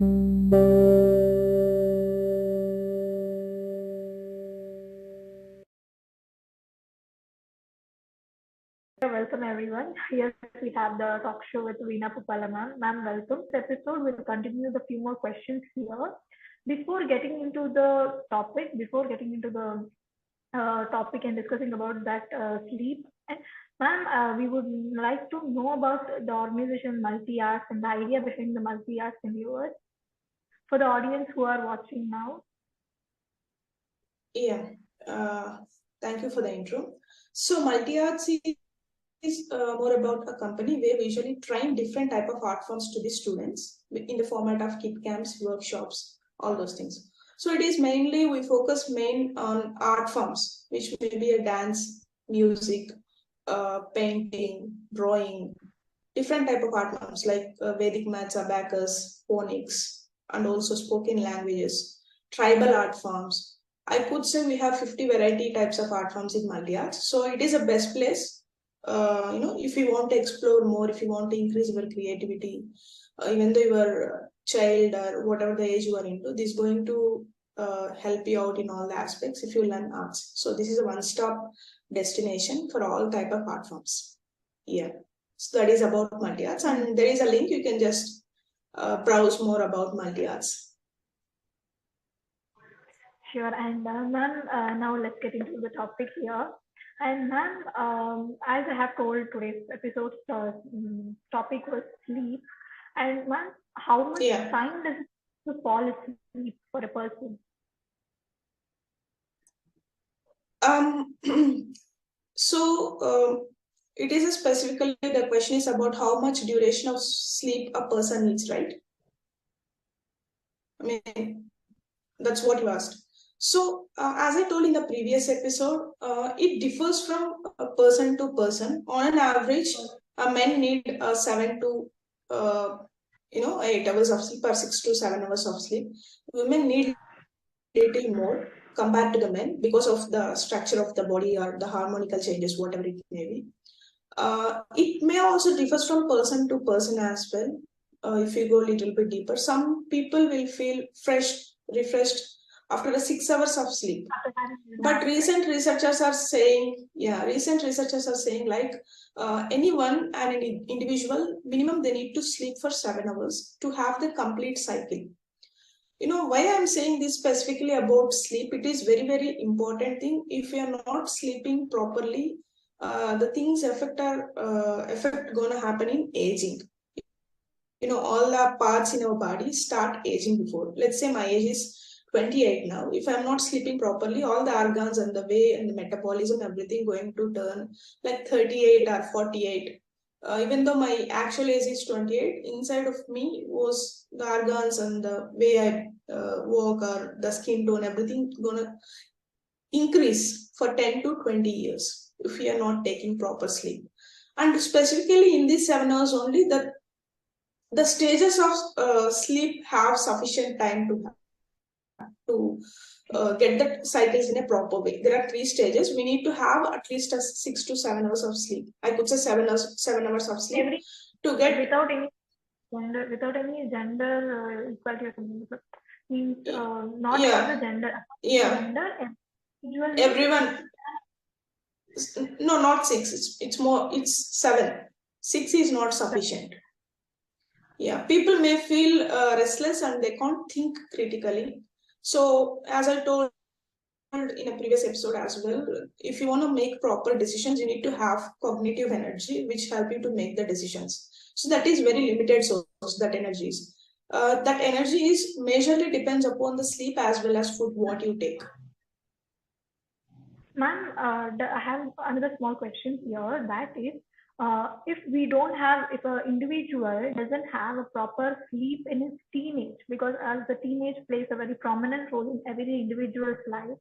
Welcome everyone. Here we have the talk show with VEENA PUPPALA ma'am. Ma'am, welcome. This episode will continue the few more questions here. Before getting into the topic and discussing about that sleep, and ma'am, we would like to know about the organization multi-arts and the idea behind the multi-arts in viewers for the audience who are watching now. Yeah, thank you for the intro. So multi-arts is more about a company where we usually train different type of art forms to the students in the format of kit camps, workshops, all those things. So it is mainly, we focus main on art forms, which may be a dance, music, painting, drawing, different type of art forms like Vedic maths, abacus, phonics, and also spoken languages, tribal art forms. I could say we have 50 variety types of art forms in multi-arts. So it is a best place if you want to explore more, if you want to increase your creativity, even though you are a child or whatever the age you are into, this is going to help you out in all the aspects if you learn arts. So this is a one-stop destination for all type of art forms. Yeah, so that is about multi-arts, and there is a link, you can just browse more about multi-arts. Sure, and ma'am, now let's get into the topic here. And ma'am, as I have told, today's episode topic was sleep. And ma'am, how much time does it to fall asleep for a person? So it is specifically, the question is about how much duration of sleep a person needs, right? I mean, that's what you asked. So as I told in the previous episode, it differs from person to person. On an average, men need 7 to 8 hours of sleep, or 6 to 7 hours of sleep. Women need little more compared to the men because of the structure of the body or the harmonical changes, whatever it may be. It may also differ from person to person as well. If you go a little bit deeper, some people will feel fresh, refreshed after the 6 hours of sleep. But recent researchers are saying like anyone and an individual, minimum they need to sleep for 7 hours to have the complete cycle. You know why I'm saying this specifically about sleep? It is very, very important thing. If you are not sleeping properly, the things effect gonna happen in aging. All the parts in our body start aging before. Let's say my age is 28 now. If I'm not sleeping properly, all the organs and the way and the metabolism, everything going to turn like 38 or 48. Even though my actual age is 28, inside of me was the organs and the way I walk or the skin tone, everything gonna increase for 10 to 20 years if we are not taking proper sleep. And specifically in these 7 hours only, the stages of sleep have sufficient time to get the cycles in a proper way. There are 3 stages. We need to have at least 6 to 7 hours of sleep. I could say 7 hours of sleep to get without any gender equality or something. Means not about the gender. Gender, everyone. No, not 6. It's more. It's 7. 6 is not sufficient. Yeah, people may feel restless and they can't think critically. So, as I told in a previous episode as well, if you want to make proper decisions, you need to have cognitive energy, which help you to make the decisions. So that is very limited source, that energy is. That energy is majorly depends upon the sleep as well as food, what you take. Ma'am, I have another small question here. That is, if an individual doesn't have a proper sleep in his teenage, because as the teenage plays a very prominent role in every individual's life.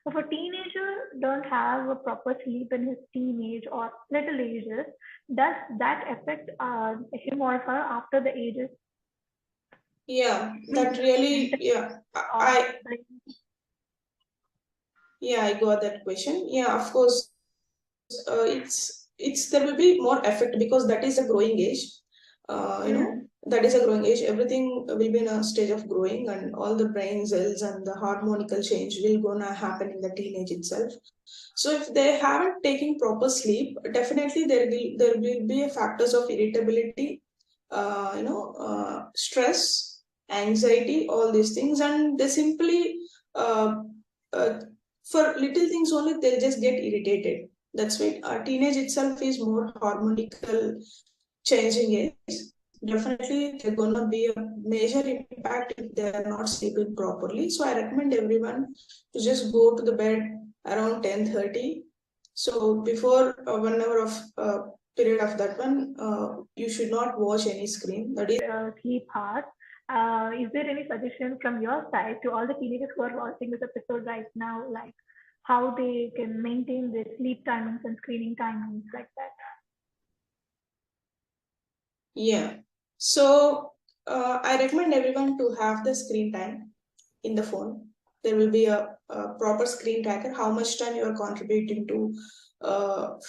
If a teenager don't have a proper sleep in his teenage or little ages, does that affect him or her after the ages? Yeah, that really, I got that question. Yeah, of course, it's there will be more effect because that is a growing age. that is a growing age. Everything will be in a stage of growing, and all the brain cells and the harmonical change will gonna happen in the teenage itself. So if they haven't taken proper sleep, definitely there will be a factors of irritability, stress, anxiety, all these things, and they simply uh, uh, for little things only they'll just get irritated. That's why teenage itself is more harmonical changing age. Definitely there's gonna be a major impact if they are not sleeping properly. So I recommend everyone to just go to the bed around 10:30. So before 1 hour of period of that one, you should not watch any screen. That is sleep hard. Is there any suggestion from your side to all the teenagers who are watching this episode right now, like how they can maintain their sleep timings and screening timings like that? yeah. So I recommend everyone to have the screen time in the phone. There will be a proper screen tracker, how much time you are contributing to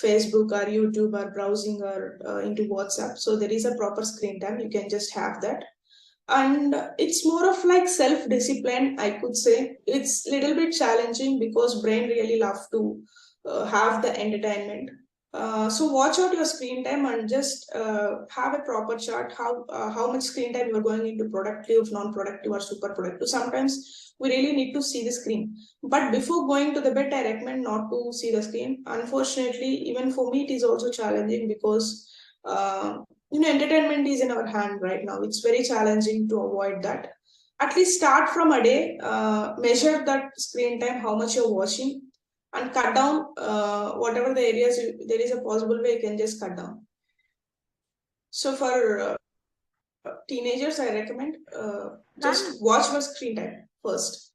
Facebook or YouTube or browsing or into WhatsApp. So there is a proper screen time. You can just have that. And it's more of like self-discipline, I could say. It's a little bit challenging because brain really love to have the entertainment. So watch out your screen time and just have a proper chart how much screen time you are going into productive, non-productive, or super productive. Sometimes we really need to see the screen, but before going to the bed, I recommend not to see the screen. Unfortunately, even for me, it is also challenging because entertainment is in our hand right now. It's very challenging to avoid that. At least start from a day, measure that screen time, how much you're watching, and cut down whatever the areas there is a possible way you can just cut down. So for teenagers, I recommend just watch your screen time first.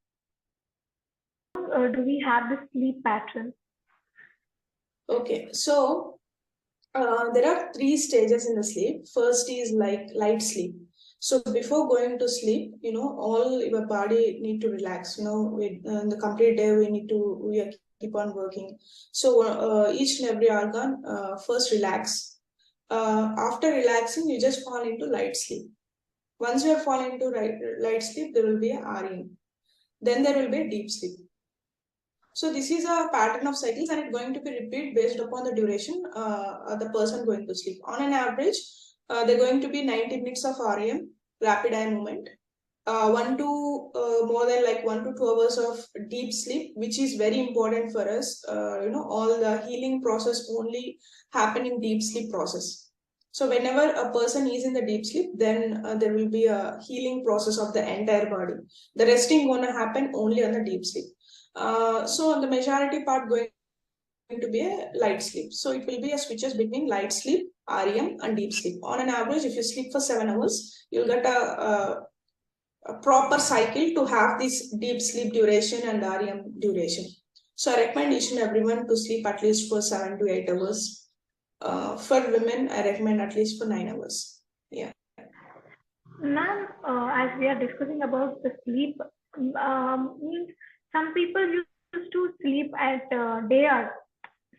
Do we have the sleep pattern? Okay, so there are 3 stages in the sleep. First is like light sleep. So before going to sleep, all your body need to relax. In the complete day we keep on working. So each and every organ first relax. After relaxing, you just fall into light sleep. Once you have fallen into light sleep, there will be a REM. Then there will be a deep sleep. So this is a pattern of cycles, and it's going to be repeated based upon the duration the person going to sleep. On an average, they're going to be 90 minutes of REM, rapid eye movement, more than like 1 to 2 hours of deep sleep, which is very important for us. All the healing process only happen in deep sleep process. So whenever a person is in the deep sleep, then there will be a healing process of the entire body. The resting gonna happen only on the deep sleep. So the majority part going to be a light sleep. So it will be a switches between light sleep, REM, and deep sleep. On an average, if you sleep for 7 hours, you'll get a proper cycle to have this deep sleep duration and REM duration. So I recommend each and everyone to sleep at least for 7 to 8 hours. For women, I recommend at least for 9 hours. Yeah. Ma'am, as we are discussing about the sleep, means some people used to sleep at day hours.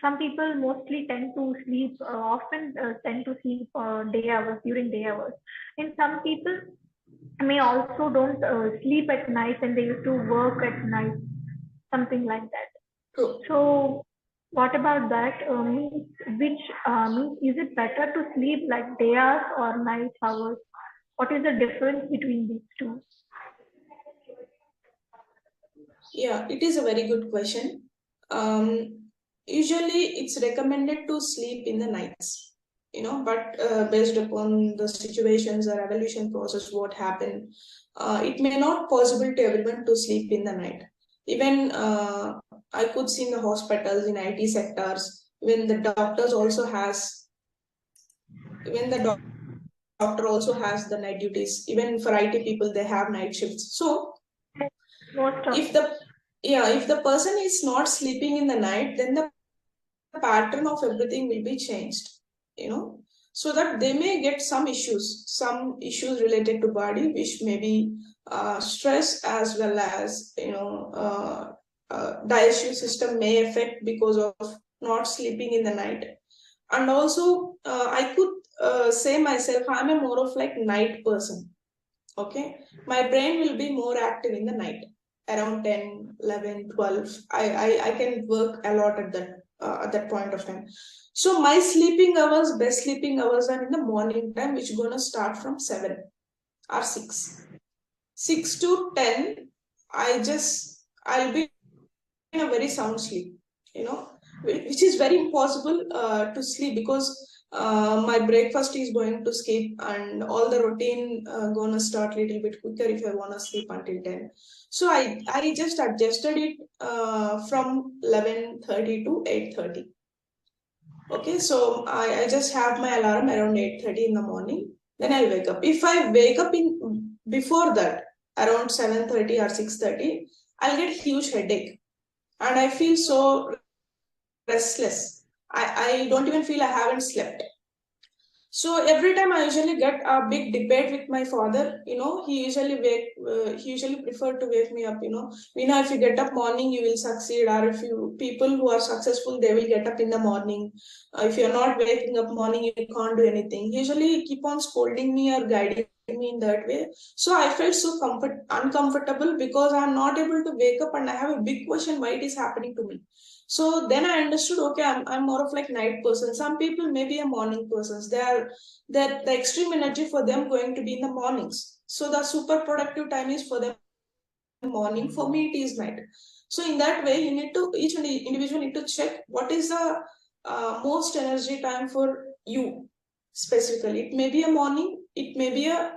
Some people mostly tend to sleep, often tend to sleep day hours during day hours. And some people may also don't sleep at night and they used to work at night, something like that. True. So what about that? Means is it better to sleep like day hours or night hours? What is the difference between these two? Yeah, it is a very good question. Usually it's recommended to sleep in the nights, but based upon the situations or evolution process, what happened, it may not possible to everyone to sleep in the night. Even I could see in the hospitals, in IT sectors, even the doctors also has, even the doctor also has the night duties. Even for IT people, they have night shifts. So if the person is not sleeping in the night, then the pattern of everything will be changed, so that they may get some issues related to body, which may be stress, as well as digestive system may affect because of not sleeping in the night. And also I could say myself, I'm a more of like night person. Okay, my brain will be more active in the night around 10, 11, 12. I can work a lot at that point of time. So my sleeping hours, best sleeping hours are in the morning time, which is gonna start from 7 or 6. 6 to 10, I'll be in a very sound sleep, you know, which is very impossible to sleep because my breakfast is going to skip and all the routine gonna start a little bit quicker if I wanna sleep until 10. So I just adjusted it from 11:30 to 8:30. Okay, so I just have my alarm around 8:30 in the morning. Then I'll wake up. If I wake up in before that, around 7:30 or 6:30, I'll get huge headache and I feel so restless. I don't even feel I haven't slept. So every time I usually get a big debate with my father, you know, he usually prefer to wake me up, you know, if you get up morning, you will succeed, or if you people who are successful, they will get up in the morning. If you're not waking up morning, you can't do anything. Usually keep on scolding me or guiding me in that way. So I felt so uncomfortable because I'm not able to wake up and I have a big question why it is happening to me. So then I understood, okay, I'm more of like night person. Some people may be a morning persons. That the extreme energy for them going to be in the mornings. So the super productive time is for them morning. For me, it is night. So in that way, you need to each individual need to check what is the most energy time for you specifically. It may be a morning, it may be a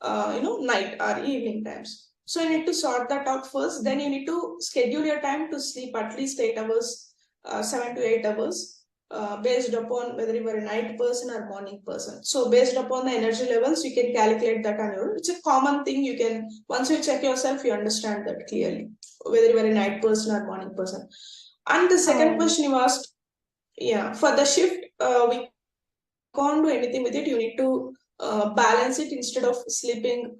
night or evening times. So you need to sort that out first. Then you need to schedule your time to sleep at least 8 hours, 7 to 8 hours, based upon whether you are a night person or morning person. So based upon the energy levels, you can calculate that on your own. It's a common thing. You can, once you check yourself, you understand that clearly, whether you are a night person or morning person. And the second question you asked, yeah, for the shift, we can't do anything with it. You need to balance it instead of sleeping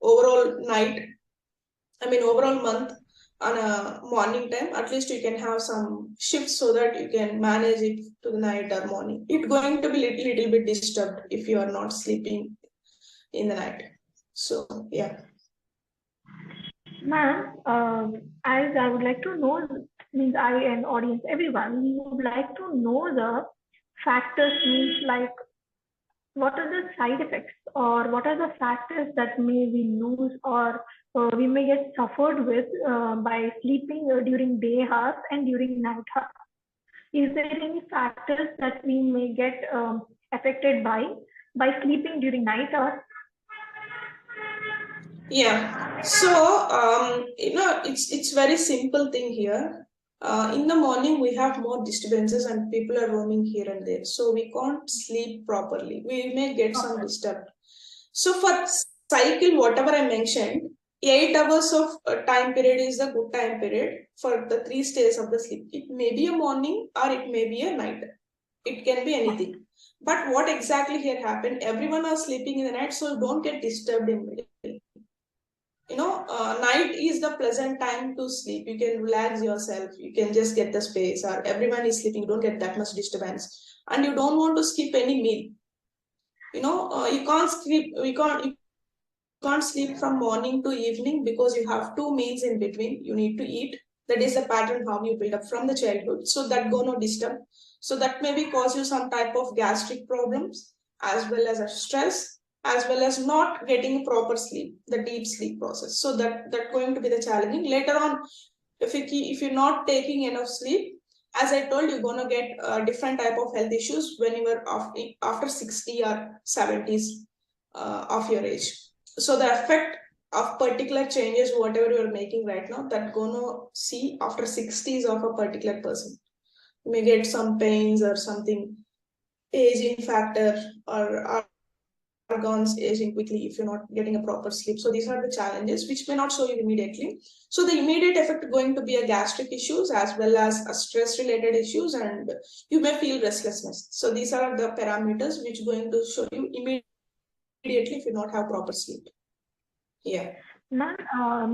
overall night. I mean, overall month on a morning time. At least you can have some shifts so that you can manage it to the night or morning. It's going to be little bit disturbed if you are not sleeping in the night. So yeah. Ma'am, as I would like to know, means I and audience, everyone, we would like to know the factors, means like what are the side effects or what are the factors that may we lose or we may get suffered with by sleeping during day hours and during night hours? Is there any factors that we may get affected by sleeping during night hours? Yeah. So it's very simple thing here. In the morning we have more disturbances and people are roaming here and there, so we can't sleep properly. We may get some disturbed. So for cycle, whatever I mentioned, 8 hours of time period is the good time period for the 3 stages of the sleep. It may be a morning or it may be a night. It can be anything. But what exactly here happened? Everyone are sleeping in the night, so don't get disturbed in middle. Night is the pleasant time to sleep. You can relax yourself. You can just get the space, or everyone is sleeping. You don't get that much disturbance, and you don't want to skip any meal. You can't sleep. You can't sleep from morning to evening because you have 2 meals in between. You need to eat. That is the pattern how you build up from the childhood. So that gonna disturb. So that maybe cause you some type of gastric problems as well as a stress, as well as not getting proper sleep, the deep sleep process. So that going to be the challenging later on. If you're not taking enough sleep, as I told, you're gonna get different type of health issues when you are after 60 or 70s of your age. So the effect of particular changes, whatever you are making right now, that gonna see after 60s of a particular person. You may get some pains or something, aging factor, or organs aging quickly if you're not getting a proper sleep. So these are the challenges which may not show you immediately. So the immediate effect going to be a gastric issues as well as a stress related issues, and you may feel restlessness. So these are the parameters which going to show you immediately if you not have proper sleep. Yeah. Ma'am,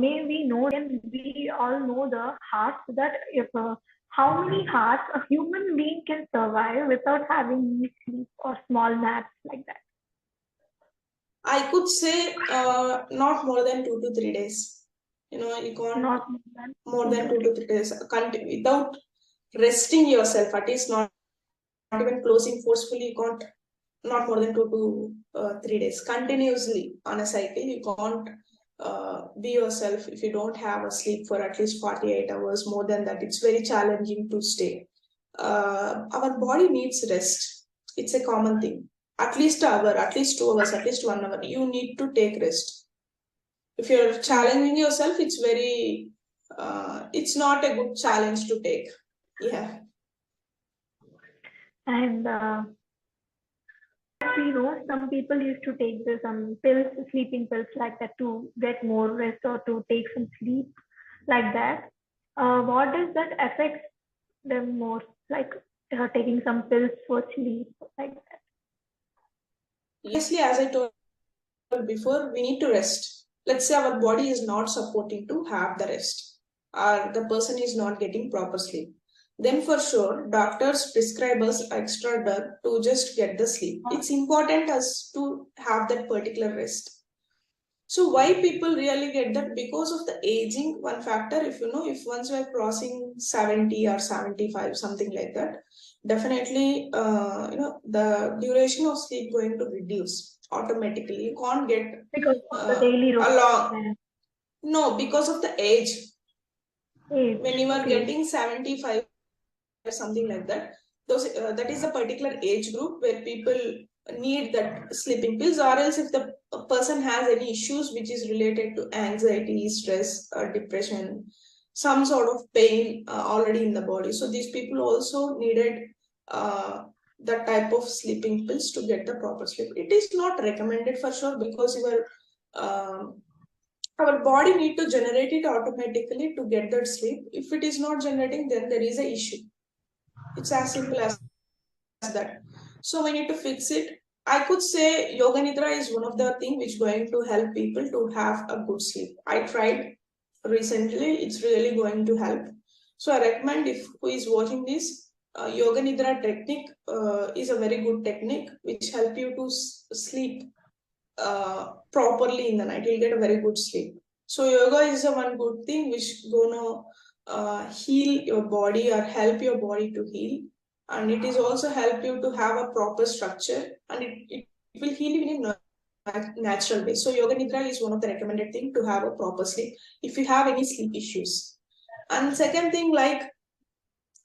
may we know, and we all know the heart that if how many hours a human being can survive without having any sleep or small naps like that? I could say not more than 2 to 3 days. You can't Not more than more two than to 2 to 3 days without resting yourself. At least not even closing forcefully. You can't not more than 2 to 3 days continuously on a cycle. You can't be yourself if you don't have a sleep for at least 48 hours. More than that, it's very challenging to stay. Our body needs rest. It's a common thing. At least an hour, at least 2 hours, at least 1 hour. You need to take rest. If you're challenging yourself, it's not a good challenge to take. Yeah. And we know some people used to take some pills, sleeping pills like that to get more rest or to take some sleep like that. What does that affect them most? Like taking some pills for sleep like that. Obviously, as I told before, we need to rest. Let's say our body is not supporting to have the rest, or the person is not getting proper sleep. Then for sure, doctors prescribe us extra drug to just get the sleep. It's important us to have that particular rest. So why people really get that? Because of the aging, one factor. If once we are crossing 70 or 75, something like that, definitely, the duration of sleep going to reduce automatically. You can't get Because of the daily along. routine. No, because of the age. Age. When you are Okay. getting 75, something like that, that is a particular age group where people need that sleeping pills, or else if the person has any issues which is related to anxiety, stress, or depression, some sort of pain already in the body, so these people also needed that type of sleeping pills to get the proper sleep. It is not recommended for sure, because our body need to generate it automatically to get that sleep. If it is not generating, then there is a issue. It's as simple as that. So we need to fix it. I could say yoga nidra is one of the things which is going to help people to have a good sleep. I tried recently. It's really going to help. So I recommend, if who is watching this, yoga nidra technique is a very good technique which help you to sleep properly in the night. You'll get a very good sleep. So yoga is a one good thing which gonna heal your body or help your body to heal, and it is also help you to have a proper structure, and it will heal you in a natural way. So yoga nidra is one of the recommended thing to have a proper sleep if you have any sleep issues. And second thing, like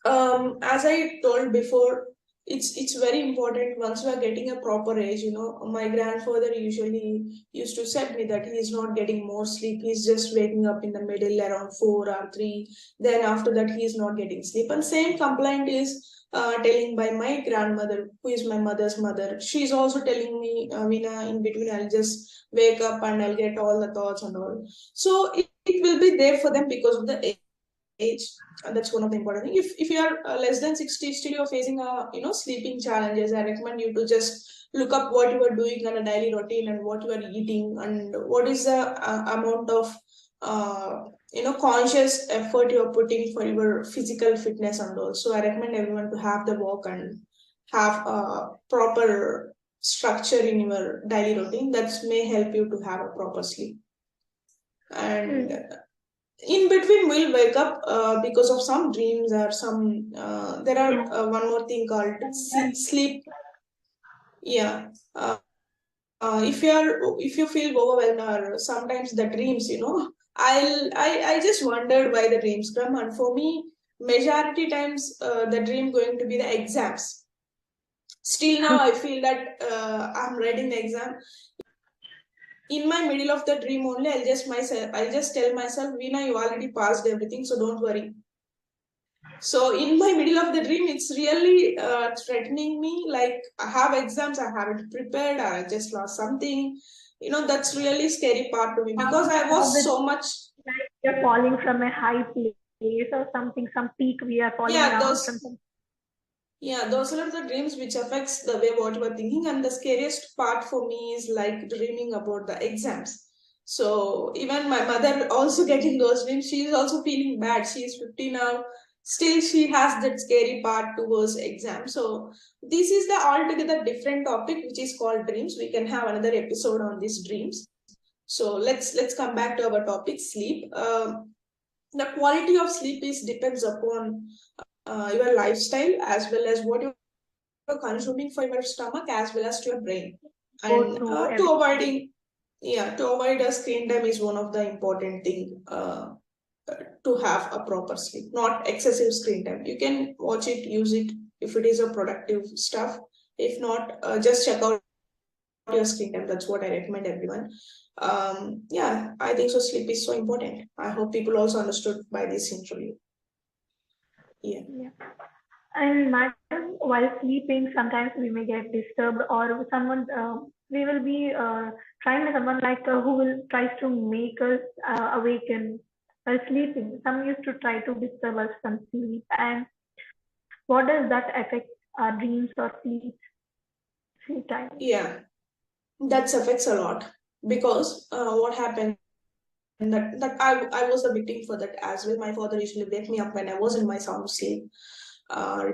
as I told before, it's very important once we are getting a proper age. My grandfather usually used to say me that he is not getting more sleep. He's just waking up in the middle around 4 or 3. Then after that, he is not getting sleep. And same complaint is telling by my grandmother, who is my mother's mother. She's also telling me, Veena, in between, I'll just wake up and I'll get all the thoughts and all. So it will be there for them because of the age, and that's one of the important things. If you are less than 60, still you're facing sleeping challenges, I recommend you to just look up what you are doing on a daily routine, and what you are eating, and what is the amount of conscious effort you're putting for your physical fitness. And also I recommend everyone to have the walk and have a proper structure in your daily routine. That may help you to have a proper sleep. And in between, we'll wake up because of some dreams or some there are one more thing called sleep. Yeah. If you feel overwhelmed, or sometimes the dreams, I just wondered why the dreams come. And for me, majority times the dream going to be the exams. Still now I feel that I'm writing the exam. In my middle of the dream only, I'll just tell myself, Veena, you already passed everything, so don't worry. So in my middle of the dream, it's really threatening me. Like, I have exams, I haven't prepared, or I just lost something. That's really scary part to me, because I was so much. Like we are falling from a high place or something, some peak we are falling Yeah, down those. from some. Yeah, those are the dreams which affects the way what you are thinking. And the scariest part for me is like dreaming about the exams. So even my mother also getting those dreams. She is also feeling bad. She is 50 now. still she has that scary part towards exam. So this is the altogether different topic, which is called dreams. We can have another episode on these dreams. So let's come back to our topic, sleep. The quality of sleep is depends upon your lifestyle, as well as what you're consuming for your stomach, as well as to your brain. And to avoid a screen time is one of the important thing to have a proper sleep, not excessive screen time. You can watch it, use it if it is a productive stuff. If not, just check out your screen time. That's what I recommend everyone. Yeah, I think so. Sleep is so important. I hope people also understood by this interview. Yeah. And madam, while sleeping, sometimes we may get disturbed, or someone we will be trying someone like who will tries to make us awaken while sleeping. Some used to try to disturb us from sleep, and what does that affect our dreams or sleep time? Yeah, that affects a lot, because what happened that I was a victim for that as well. My father usually wake me up when I was in my sound sleep,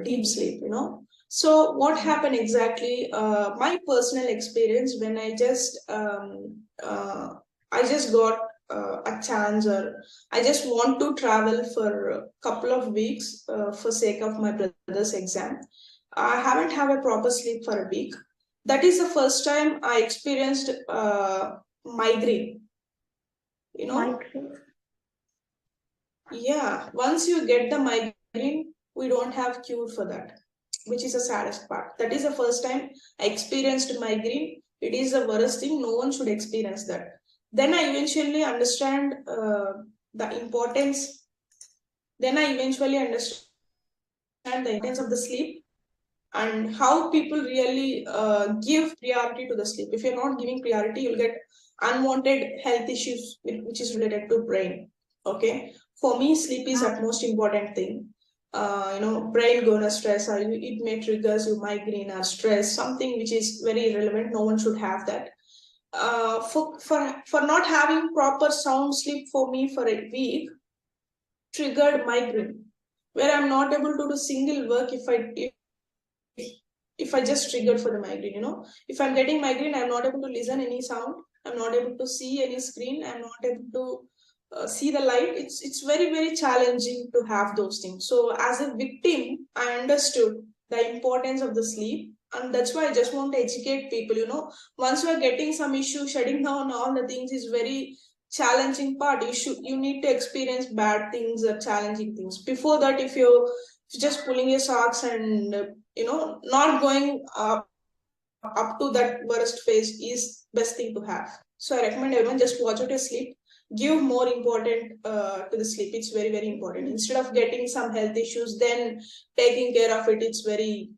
deep sleep, you know. So what happened exactly? My personal experience, when I just got a chance, or I just want to travel for a couple of weeks for sake of my brother's exam. I haven't had a proper sleep for a week. That is the first time I experienced migraine. You know, Migraine. Yeah, once you get the migraine, we don't have cure for that, which is the saddest part. That is the first time I experienced migraine. It is the worst thing. No one should experience that. Then I eventually understand the importance. Then I eventually understand the importance of the sleep, and how people really give priority to the sleep. If you're not giving priority, you'll get unwanted health issues which is related to brain. Okay, for me, sleep is the most important thing. Brain gonna stress, or it may triggers you migraine or stress, something which is very irrelevant. No one should have that. For not having proper sound sleep for me for a week triggered migraine, where I'm not able to do single work if I just triggered for the migraine. If I'm getting migraine, I'm not able to listen any sound. I'm not able to see any screen. I'm not able to see the light. It's very, very challenging to have those things. So as a victim, I understood the importance of the sleep. And that's why I just want to educate people. Once you are getting some issue, shutting down all the things is very challenging part. You need to experience bad things or challenging things. Before that, if you're just pulling your socks and not going up to that worst phase is best thing to have. So I recommend everyone just watch out your sleep. Give more important to the sleep. It's very, very important. Instead of getting some health issues, then taking care of it, it's very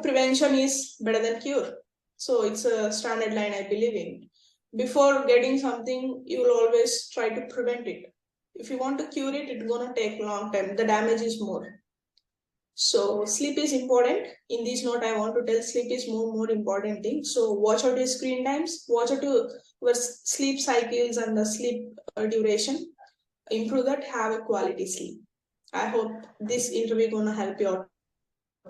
prevention is better than cure. So it's a standard line I believe in. Before getting something, you will always try to prevent it. If you want to cure it, it's gonna take a long time. The damage is more. So sleep is important. In this note, I want to tell sleep is more important thing. So watch out your screen times, watch out your sleep cycles and the sleep duration. Improve that, have a quality sleep. I hope this interview gonna help you out,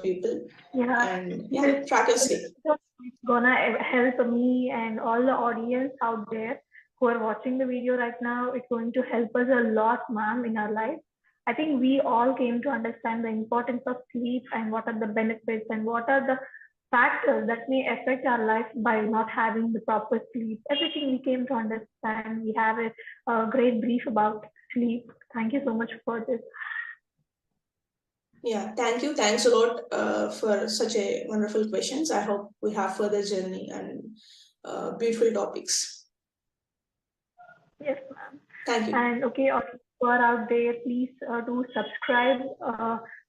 people. And track your sleep. It's gonna help me and all the audience out there who are watching the video right now. It's going to help us a lot, ma'am, in our life. I think we all came to understand the importance of sleep and what are the benefits and what are the factors that may affect our life by not having the proper sleep. Everything we came to understand. We have a great brief about sleep. Thank you so much for this. Yeah, thank you. Thanks a lot for such a wonderful questions. I hope we have further journey and beautiful topics. Yes, ma'am. Thank you. And okay, who are out there, please do subscribe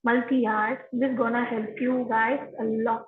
Multi Art. This is gonna help you guys a lot.